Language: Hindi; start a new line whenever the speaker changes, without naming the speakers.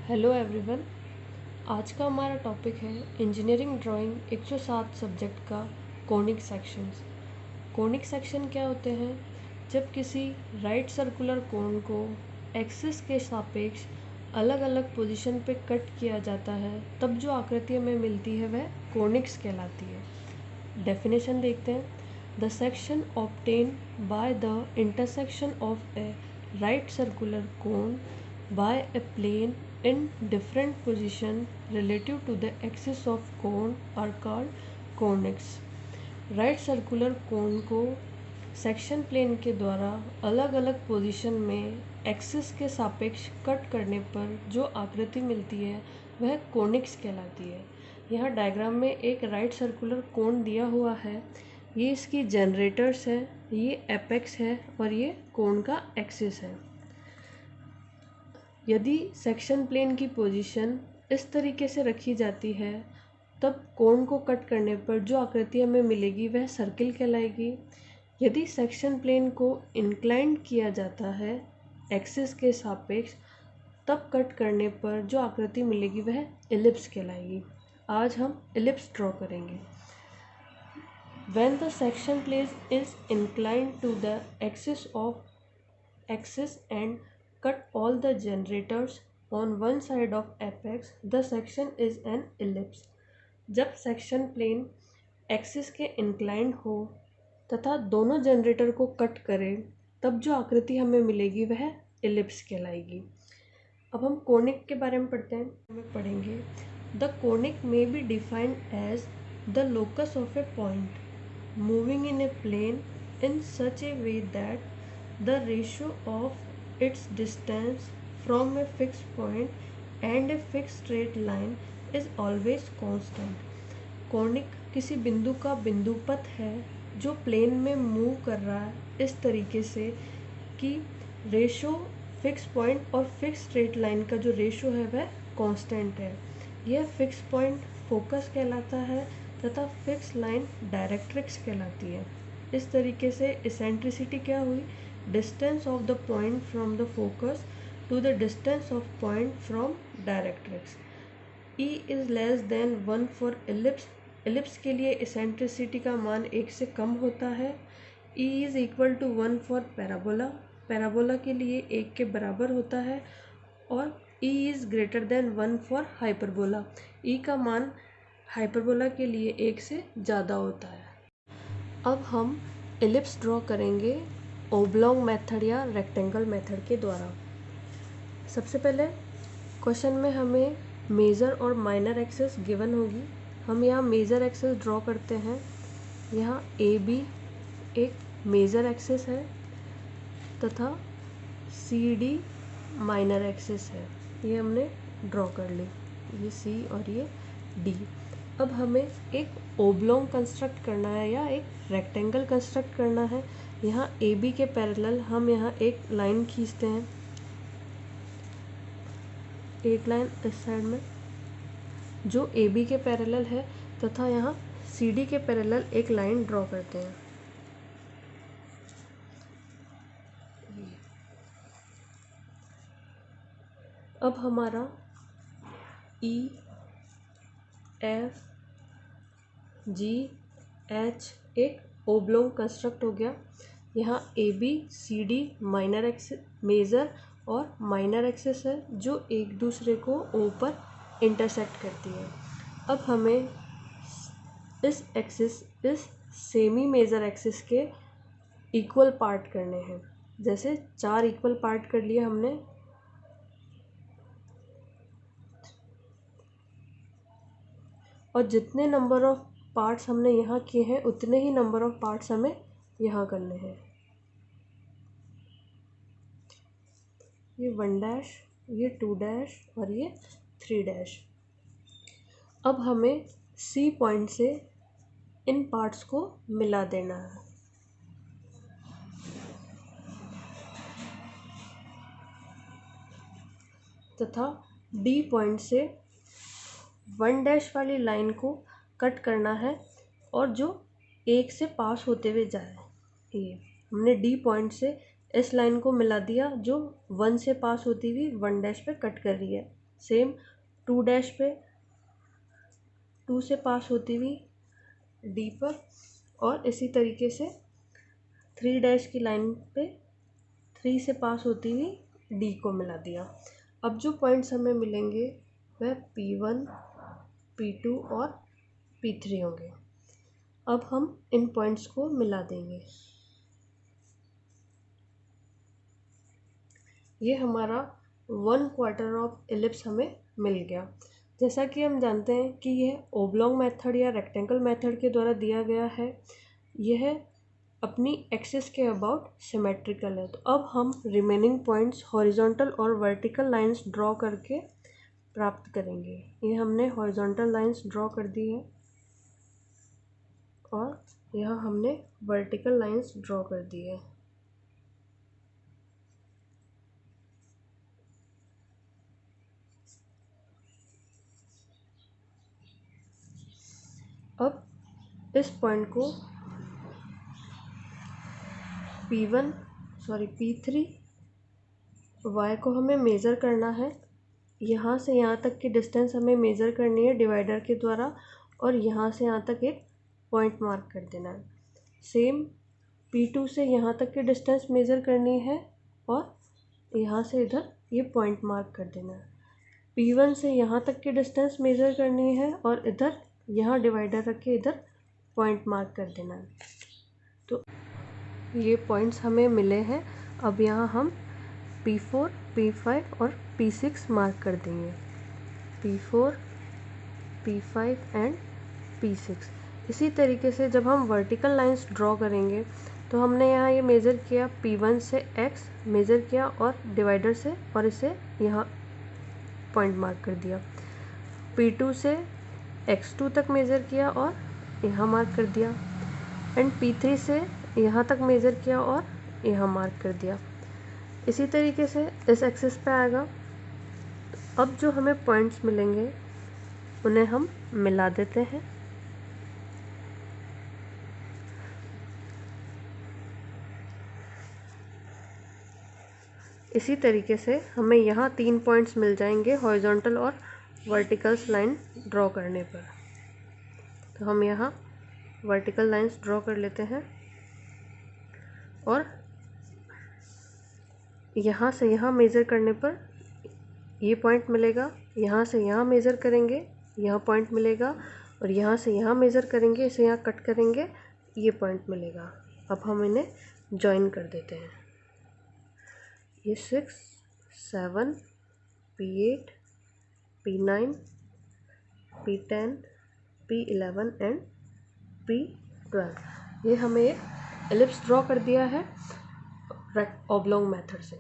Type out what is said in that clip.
Hello everyone. आज का हमारा टॉपिक है इंजीनियरिंग ड्राइंग 107 सब्जेक्ट का कोनिक सेक्शंस। कोनिक सेक्शन क्या होते हैं? जब किसी राइट सर्कुलर कोन को एक्सिस के सापेक्ष अलग अलग पोजीशन पे कट किया जाता है तब जो आकृति हमें मिलती है वह कोनिक्स कहलाती है। डेफिनेशन देखते हैं। The section obtain by the intersection of A right circular cone by a plane in different position relative to the axis of cone are called conics. Right circular cone को सेक्शन प्लेन के द्वारा अलग अलग पोजीशन में एक्सिस के सापेक्ष कट करने पर जो आकृति मिलती है वह कोनिक्स कहलाती है। यहाँ डायग्राम में एक राइट सर्कुलर कोन दिया हुआ है। ये इसकी जनरेटर्स है, ये एपेक्स है और ये कोन का एक्सिस है। यदि सेक्शन प्लेन की पोजीशन इस तरीके से रखी जाती है तब कोन को कट करने पर जो आकृति हमें मिलेगी वह सर्किल कहलाएगी। यदि सेक्शन प्लेन को इंक्लाइंड किया जाता है एक्सिस के सापेक्ष तब कट करने पर जो आकृति मिलेगी वह एलिप्स कहलाएगी। आज हम एलिप्स ड्रॉ करेंगे। When the section plane is inclined to the axis and cut all the generators on one side of apex, the section is an ellipse. जब सेक्शन प्लेन एक्सिस के इंक्लाइंड हो तथा दोनों जनरेटर को कट करे तब जो आकृति हमें मिलेगी वह एलिप्स कहलाएगी। अब हम कोनिक के बारे में पढ़ते हैं। हमें पढ़ेंगे the conic may be defined as the locus of a point moving in a plane in such a way that the ratio of its distance from a fixed point and a fixed straight line is always constant. Conic किसी बिंदु का बिंदुपथ है जो प्लेन में मूव कर रहा है इस तरीके से कि रेशो फिक्स पॉइंट और फिक्स स्ट्रेट लाइन का जो रेशो है वह कांस्टेंट है। यह फिक्स पॉइंट फोकस कहलाता है तथा फिक्स लाइन डायरेक्ट्रिक्स कहलाती है। इस तरीके से इसेंट्रिसिटी क्या हुई? Distance of the point from the focus to the distance of point from directrix. E is less than 1 for ellipse. Ellipse के लिए इसेंट्रिसिटी का मान 1 से कम होता है। E is equal to 1 for parabola. Parabola के लिए 1 के बराबर होता है। और e is greater than 1 for hyperbola. E का मान हाइपरबोला के लिए 1 से ज़्यादा होता है। अब हम एलिप्स ड्रॉ करेंगे ओब्लॉन्ग मेथड या रेक्टेंगल मेथड के द्वारा। सबसे पहले क्वेश्चन में हमें मेजर और माइनर एक्सिस गिवन होगी। हम यहाँ मेजर एक्सिस ड्रॉ करते हैं। यहाँ ए बी एक मेजर एक्सिस है तथा सी डी माइनर एक्सिस है। ये हमने ड्रॉ कर ली, ये सी और ये डी। अब हमें एक ओब्लॉन्ग कंस्ट्रक्ट करना है या एक रेक्टेंगल कंस्ट्रक्ट करना है। यहाँ ए बी के पैरेलल हम यहाँ एक लाइन खींचते हैं, एक लाइन इस साइड में जो ए बी के पैरेलल है तथा यहाँ सी डी के पैरेलल एक लाइन ड्रॉ करते हैं। अब हमारा ई एफ जी एच एक ओब्लॉन्ग कंस्ट्रक्ट हो गया। यहाँ A B C D minor axis major और माइनर एक्सिस है जो एक दूसरे को ओ पर इंटरसेक्ट करती है। अब हमें इस एक्सिस इस सेमी मेजर एक्सिस के इक्वल पार्ट करने हैं। जैसे 4 इक्वल पार्ट कर लिए हमने। और जितने नंबर ऑफ पार्ट्स हमने यहाँ किए हैं उतने ही नंबर ऑफ पार्ट्स हमें यहाँ करने हैं। ये 1 डैश, ये 2 डैश और ये 3 डैश। अब हमें सी पॉइंट से इन पार्ट्स को मिला देना है। तथा डी पॉइंट से 1 डैश वाली लाइन को कट करना है और जो 1 से पास होते हुए जाए। ये हमने डी पॉइंट से इस लाइन को मिला दिया जो 1 से पास होती हुई 1 डैश पे कट कर रही है। सेम 2 डैश पे 2 से पास होती हुई डी पर, और इसी तरीके से 3 डैश की लाइन पे 3 से पास होती हुई डी को मिला दिया। अब जो पॉइंट्स हमें मिलेंगे वह P1, P2 और P3 होंगे। अब हम इन पॉइंट्स को मिला देंगे। ये हमारा 1/4 ऑफ एलिप्स हमें मिल गया। जैसा कि हम जानते हैं कि यह ओब्लॉन्ग मेथड या रेक्टेंगल मेथड के द्वारा दिया गया है, यह अपनी एक्सिस के अबाउट सिमेट्रिकल है। तो अब हम रिमेनिंग पॉइंट्स हॉरिजॉन्टल और वर्टिकल लाइंस ड्रॉ करके प्राप्त करेंगे। ये हमने हॉरिजॉन्टल लाइंस ड्रॉ कर दी है और यहाँ हमने वर्टिकल लाइंस ड्रॉ कर दी है। अब इस पॉइंट को P3 y को हमें मेज़र करना है। यहाँ से यहाँ तक की डिस्टेंस हमें मेज़र करनी है डिवाइडर के द्वारा, और यहाँ से यहाँ तक एक पॉइंट मार्क कर देना है। सेम P2 से यहाँ तक की डिस्टेंस मेज़र करनी है और यहाँ से इधर ये पॉइंट मार्क कर देना है। P1 से यहाँ तक की डिस्टेंस मेज़र करनी है और इधर यहाँ डिवाइडर रख के इधर पॉइंट मार्क कर देना है। तो ये पॉइंट्स हमें मिले हैं। अब यहाँ हम P4, P5 और P6 मार्क कर देंगे। P4, P5 and P6। इसी तरीके से जब हम वर्टिकल लाइंस ड्रॉ करेंगे तो हमने यहाँ ये मेज़र किया, P1 से X मेज़र किया और डिवाइडर से, और इसे यहाँ पॉइंट मार्क कर दिया। P2 से X2 तक मेज़र किया और यहाँ मार्क कर दिया, एंड P3 से यहाँ तक मेज़र किया और यहाँ मार्क कर दिया। इसी तरीके से इस एक्सिस पे आएगा। अब जो हमें पॉइंट्स मिलेंगे उन्हें हम मिला देते हैं। इसी तरीके से हमें यहाँ 3 पॉइंट्स मिल जाएंगे हॉरिजॉन्टल और वर्टिकल्स लाइन ड्रॉ करने पर। तो हम यहाँ वर्टिकल लाइंस ड्रॉ कर लेते हैं और यहाँ से यहाँ मेज़र करने पर ये पॉइंट मिलेगा। यहाँ से यहाँ मेज़र करेंगे, यहाँ पॉइंट मिलेगा, और यहाँ से यहाँ मेज़र करेंगे, इसे यहाँ कट करेंगे, ये पॉइंट मिलेगा। अब हम इन्हें जॉइन कर देते हैं। ये 6, 7, P8, P9, P10, P11 and P12। ये हमें एक एलिप्स ड्रॉ कर दिया है ऑब्लॉन्ग मेथड से।